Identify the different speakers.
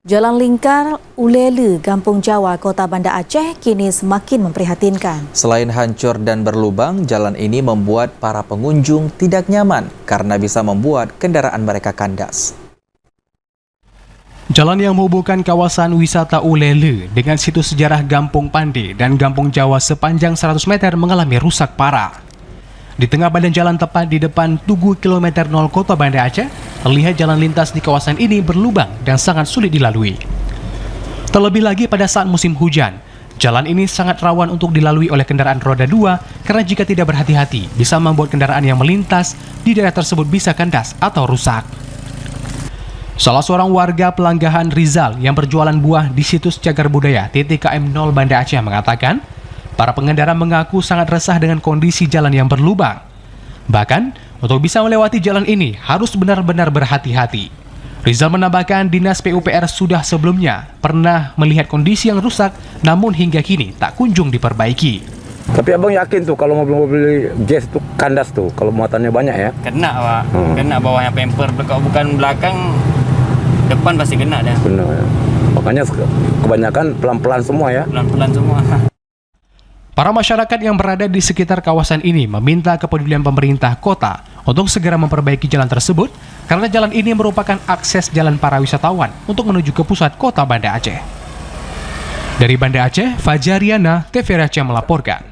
Speaker 1: Jalan lingkar Ulele, Kampung Jawa, Kota Banda Aceh kini semakin memprihatinkan.
Speaker 2: Selain hancur dan berlubang, jalan ini membuat para pengunjung tidak nyaman karena bisa membuat kendaraan mereka kandas.
Speaker 3: Jalan yang menghubungkan kawasan wisata Ulele dengan situs sejarah Gampung Pande dan Kampung Jawa sepanjang 100 meter mengalami rusak parah. Di tengah badan jalan tepat di depan Tugu Kilometer 0 Kota Banda Aceh, terlihat jalan lintas di kawasan ini berlubang dan sangat sulit dilalui. Terlebih lagi pada saat musim hujan, jalan ini sangat rawan untuk dilalui oleh kendaraan roda 2 karena jika tidak berhati-hati bisa membuat kendaraan yang melintas di daerah tersebut bisa kandas atau rusak. Salah seorang warga Pelanggahan Rizal yang berjualan buah di situs Cagar Budaya TTKM 0 Banda Aceh mengatakan, para pengendara mengaku sangat resah dengan kondisi jalan yang berlubang. Bahkan, untuk bisa melewati jalan ini harus benar-benar berhati-hati. Rizal menambahkan dinas PUPR sudah sebelumnya pernah melihat kondisi yang rusak, namun hingga kini tak kunjung diperbaiki.
Speaker 4: Tapi abang yakin tuh kalau mobil-mobil jazz tuh kandas tuh, kalau muatannya banyak ya?
Speaker 5: Kena Pak, kena bawahnya pemper, kalau bukan belakang, depan pasti kena deh.
Speaker 4: Benar ya. Makanya kebanyakan pelan-pelan semua ya?
Speaker 5: Pelan-pelan semua.
Speaker 3: Para masyarakat yang berada di sekitar kawasan ini meminta kepedulian pemerintah kota untuk segera memperbaiki jalan tersebut karena jalan ini merupakan akses jalan para wisatawan untuk menuju ke pusat kota Banda Aceh. Dari Banda Aceh, Fajariana, TVRI Aceh melaporkan.